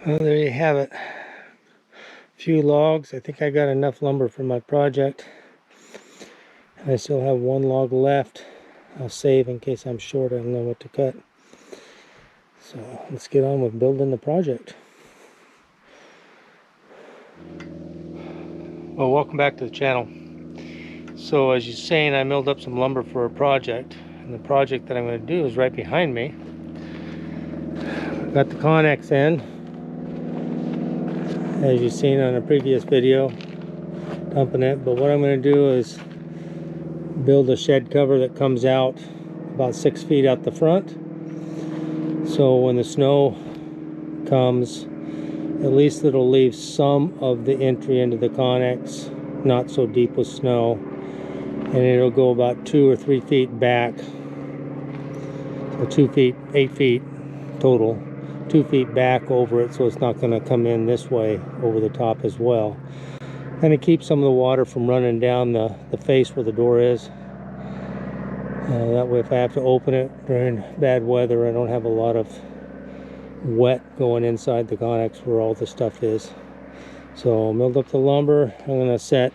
Well, there you have it. A few logs. I think I got enough lumber for my project. I still have one log left. I'll save in case I'm short. I don't know what to cut. So let's get on with building the project. Well, welcome back to the channel. So as you're saying, I milled up some lumber for a project. And the project that I'm going to do is right behind me. I've got the Connex in, as you've seen on a previous video, dumping it. But what I'm going to do is build a shed cover that comes out about 6 feet out the front. So when the snow comes, at least it'll leave some of the entry into the Connex not so deep with snow, and it'll go about 2 or 3 feet back. So 2 feet, 8 feet total, 2 feet back over it, so it's not going to come in this way over the top as well. And it keeps some of the water from running down the face where the door is. That way if I have to open it during bad weather, I don't have a lot of wet going inside the Connex where all the stuff is. So I milled up the lumber. I'm going to set,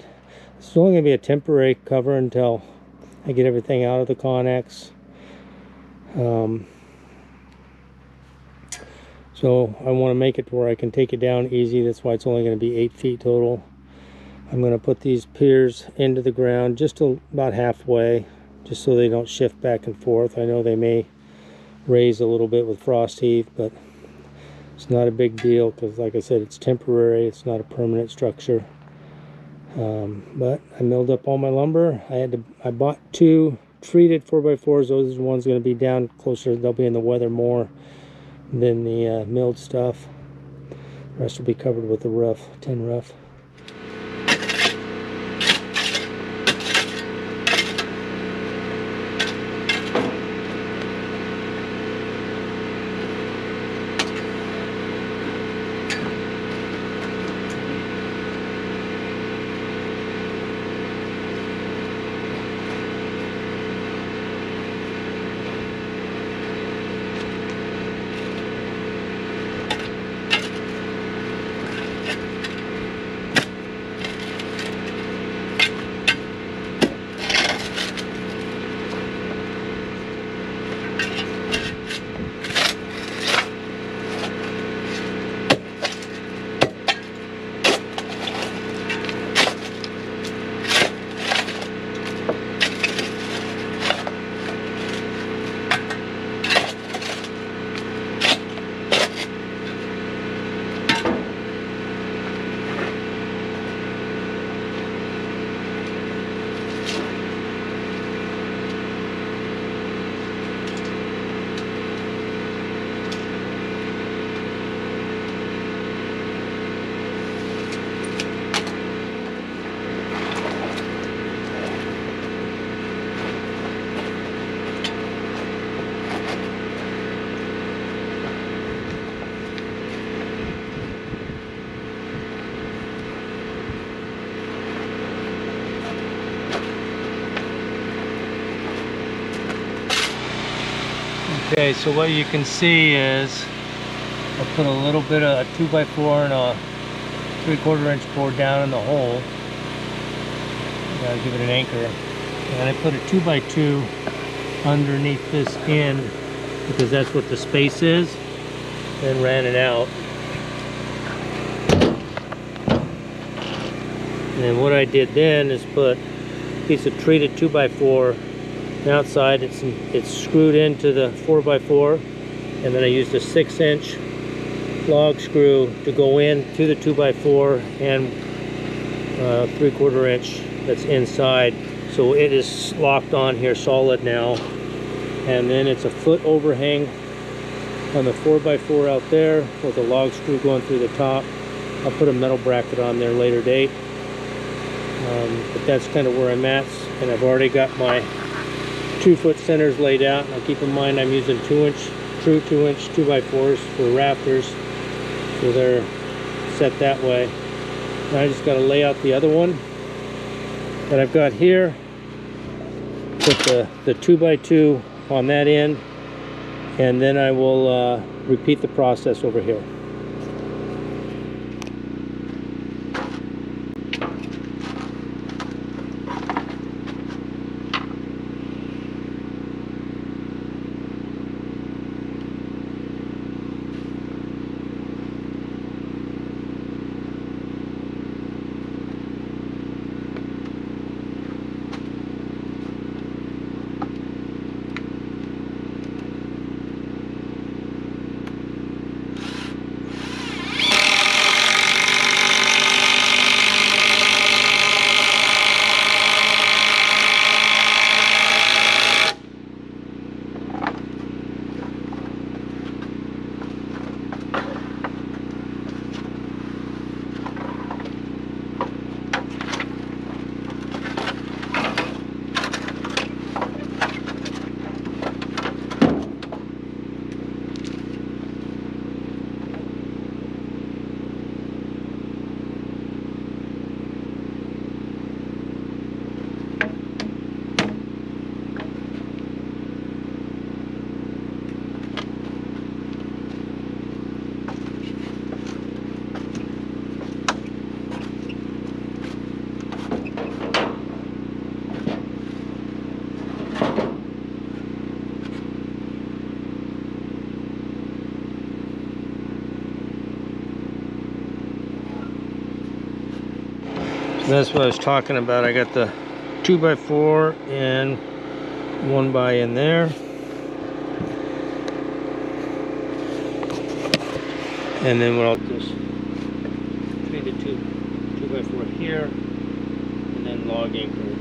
this is only going to be a temporary cover until I get everything out of the Connex. So I want to make it to where I can take it down easy. That's why it's only going to be 8 feet total. I'm going to put these piers into the ground just about halfway, just so they don't shift back and forth. I know they may raise a little bit with frost heave, but it's not a big deal because, like I said, it's temporary. It's not a permanent structure. But I milled up all my lumber. I bought 2 treated 4x4s. Those are the ones going to be down closer. They'll be in the weather more than the milled stuff. The rest will be covered with the rough, tin rough. Okay, so what you can see is I put a little bit of a 2x4 and a 3/4 inch board down in the hole. Gotta give it an anchor. And I put a 2x2 underneath this end because that's what the space is. Then ran it out. And what I did then is put a piece of treated 2x4 outside. It's screwed into the 4x4, and then I used a 6-inch log screw to go in to the 2x4 and 3/4 inch that's inside, so it is locked on here solid now. And then it's a foot overhang on the 4x4 out there with a log screw going through the top. I'll put a metal bracket on there later date, but that's kind of where I'm at. And I've already got my 2-foot centers laid out. Now keep in mind I'm using true 2-inch 2x4s for rafters, so they're set that way. Now I just got to lay out the other one that I've got here. Put the 2x2 on that end, and then I will repeat the process over here. That's what I was talking about. I got the 2x4 and 1x in there. And then what I'll just feed the 2x4 here and then log anchor over.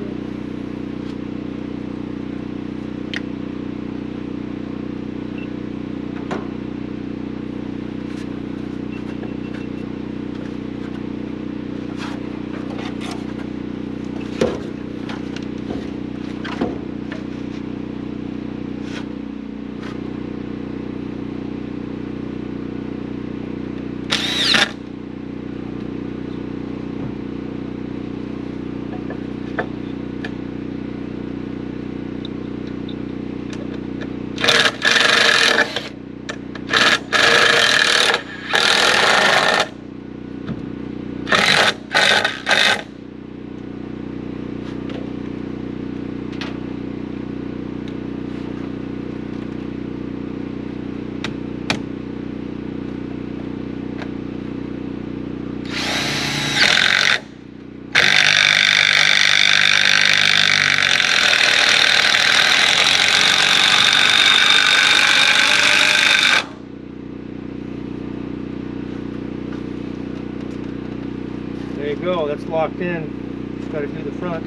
There you go, that's locked in. Just got to do the front.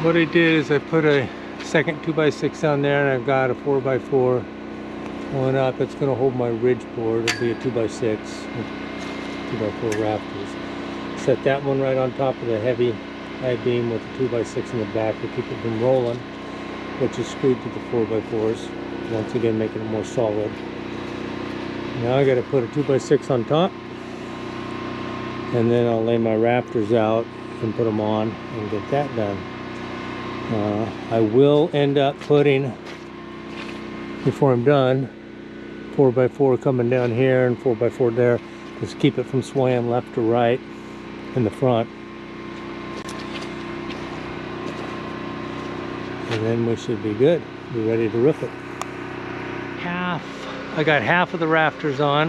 What I did is I put a second 2x6 on there, and I've got a 4x4 one up. It's going to hold my ridge board. It'll be a 2x6 with 2x4 rafters. Set that one right on top of the heavy I-beam with the 2x6 in the back to keep it from rolling, which is screwed to the 4x4s. Once again, making it more solid. Now I got to put a 2x6 on top, and then I'll lay my rafters out and put them on and get that done. I will end up putting, before I'm done, 4x4 coming down here and 4x4 there. Just keep it from swaying left to right in the front. And then we should be good. Be ready to roof it. I got half of the rafters on.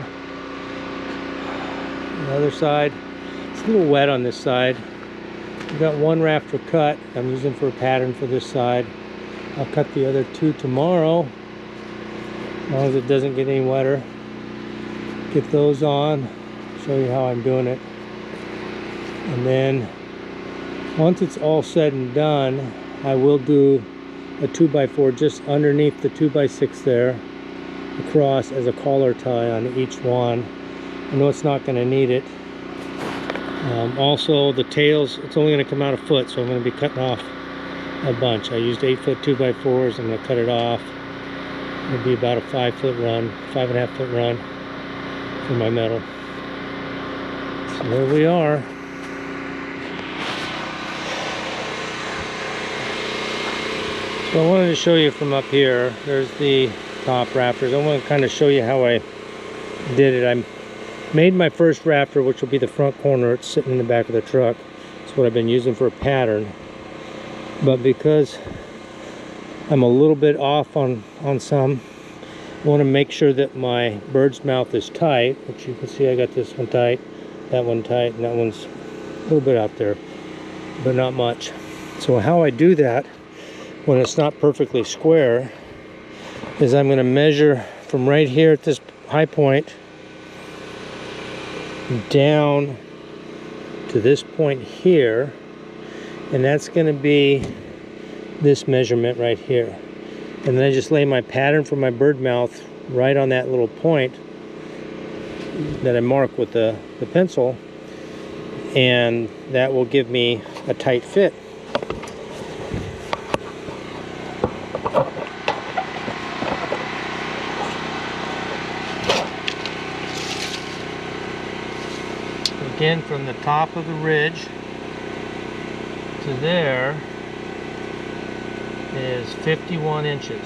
The other side, it's a little wet on this side. I've got one rafter cut. I'm using for a pattern for this side. I'll cut the other two tomorrow, as long as it doesn't get any wetter. Get those on, show you how I'm doing it. And then once it's all said and done, I will do a 2x4 just underneath the 2x6 there, across as a collar tie on each one. I know it's not going to need it. Also, the tails, it's only going to come out a foot, so I'm going to be cutting off a bunch. I used 8-foot 2x4s. I'm going to cut it off. It'll be about a 5-foot run, 5.5-foot run for my metal. So there we are. So I wanted to show you from up here. There's the top rafters. I want to kind of show you how I did it. I made my first rafter, which will be the front corner. It's sitting in the back of the truck. It's what I've been using for a pattern. But because I'm a little bit off on some, I want to make sure that my bird's mouth is tight, which you can see I got this one tight, that one tight, and that one's a little bit out there, but not much. So how I do that when it's not perfectly square is I'm going to measure from right here at this high point down to this point here, and that's going to be this measurement right here. And then I just lay my pattern for my bird mouth right on that little point that I mark with the pencil, and that will give me a tight fit. Again, from the top of the ridge to there is 51 inches.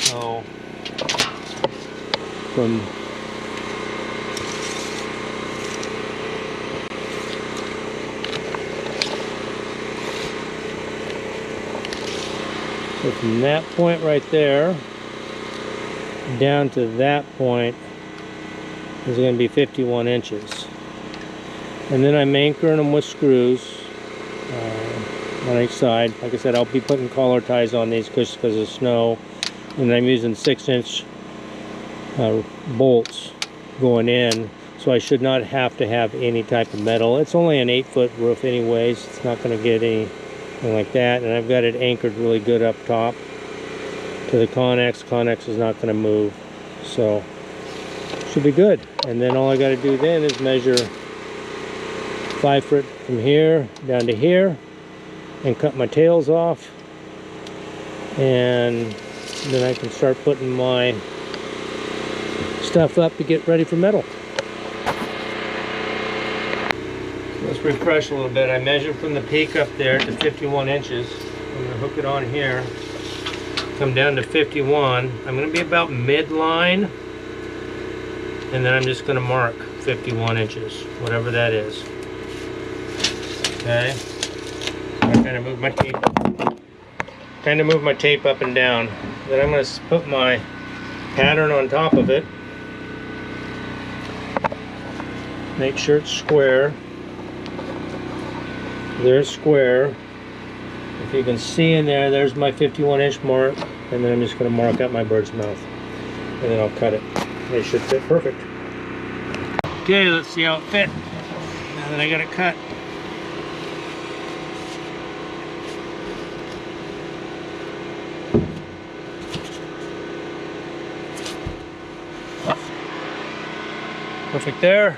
So from that point right there down to that point is going to be 51 inches. And then I'm anchoring them with screws on each side. Like I said, I'll be putting collar ties on these because of snow, and I'm using 6-inch bolts going in, so I should not have to have any type of metal. It's only an 8-foot roof anyways. It's not going to get anything like that, and I've got it anchored really good up top to the Connex. Connex is not going to move, so should be good. And then all I got to do then is measure 5 foot from here down to here and cut my tails off, and then I can start putting my stuff up to get ready for metal. Let's refresh a little bit. I measured from the peak up there to 51 inches. I'm going to hook it on here, come down to 51. I'm going to be about midline, and then I'm just going to mark 51 inches, whatever that is. Okay, I kind of move my tape up and down. Then I'm going to put my pattern on top of it. Make sure it's square. There's square. If you can see in there, there's my 51-inch mark, and then I'm just going to mark out my bird's mouth, and then I'll cut it. It should fit perfect. Okay, let's see how it fit. Now that I got it cut. Perfect there.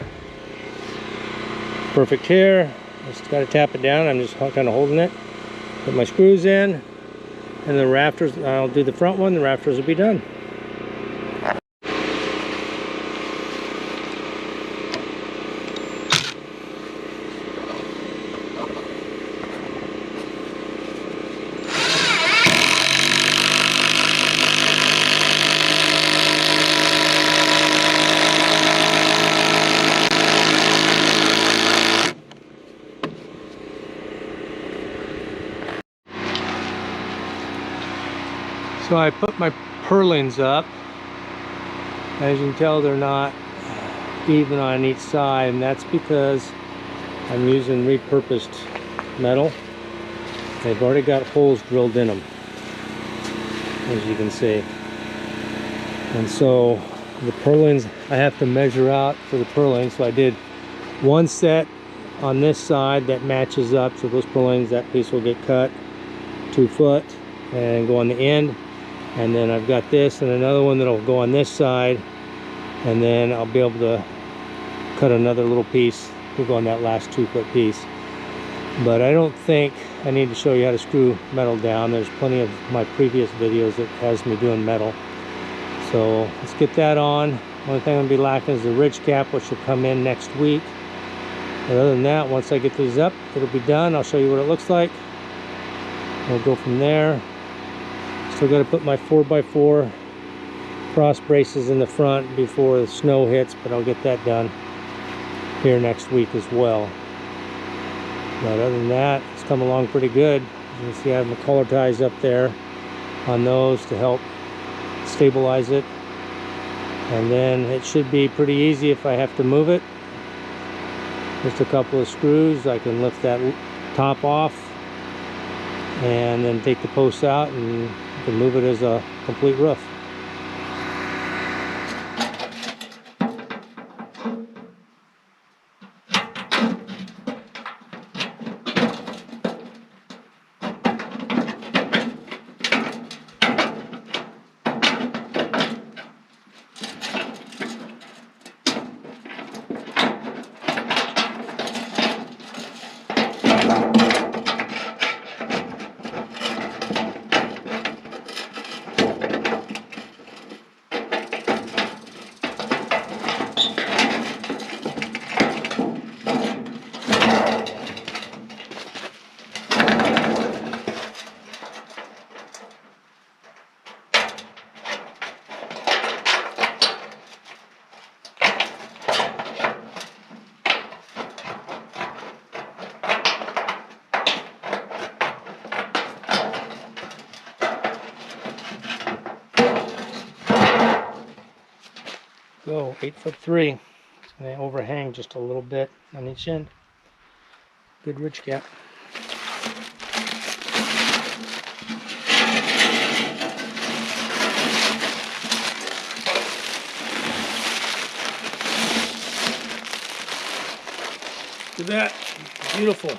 Perfect here. Just got to tap it down. I'm just kind of holding it. Put my screws in, and the rafters, I'll do the front one, the rafters will be done. So I put my purlins up. As you can tell, they're not even on each side, and that's because I'm using repurposed metal. They've already got holes drilled in them, as you can see. And so the purlins, I have to measure out for the purlins. So I did one set on this side that matches up, so those purlins, that piece will get cut 2 foot and go on the end. And then I've got this and another one that'll go on this side, and then I'll be able to cut another little piece to go on that last 2 foot piece. But I don't think I need to show you how to screw metal down. There's plenty of my previous videos that has me doing metal. So let's get that on. Only thing I'm gonna be lacking is the ridge cap, which will come in next week. But other than that, once I get these up, it'll be done. I'll show you what it looks like. We'll go from there. Still got to put my 4x4 cross braces in the front before the snow hits, but I'll get that done here next week as well. But other than that, it's come along pretty good. As you can see, I have my collar ties up there on those to help stabilize it. And then it should be pretty easy if I have to move it. Just a couple of screws, I can lift that top off and then take the posts out and you can move it as a complete roof. Go 8'3". It's going to overhang just a little bit on each end. Good ridge cap. Look at that. Beautiful.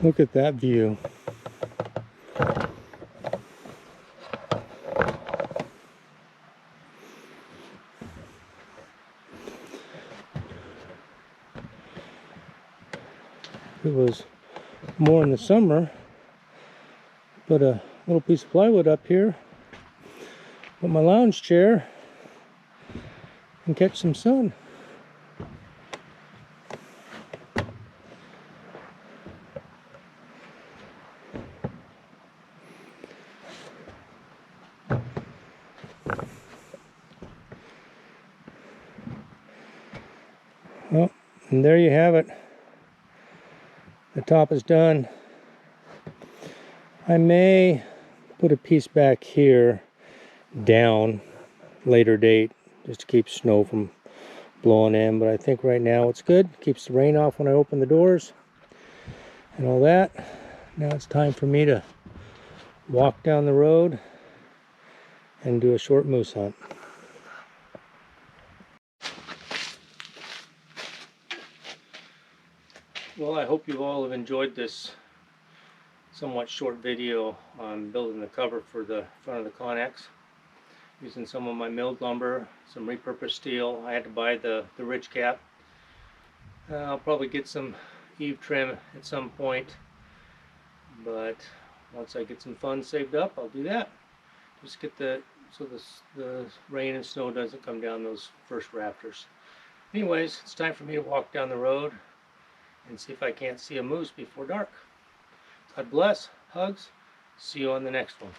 Look at that view. If it was more in the summer, put a little piece of plywood up here, put my lounge chair, and catch some sun. Well, and there you have it. The top is done. I may put a piece back here down later date just to keep snow from blowing in, but I think right now it's good. Keeps the rain off when I open the doors and all that. Now it's time for me to walk down the road and do a short moose hunt. Well, I hope you all have enjoyed this somewhat short video on building the cover for the front of the Connex, using some of my milled lumber, some repurposed steel. I had to buy the ridge cap. I'll probably get some eave trim at some point, but once I get some funds saved up, I'll do that. Just get the rain and snow doesn't come down those first rafters. Anyways, it's time for me to walk down the road and see if I can't see a moose before dark. God bless. Hugs. See you on the next one.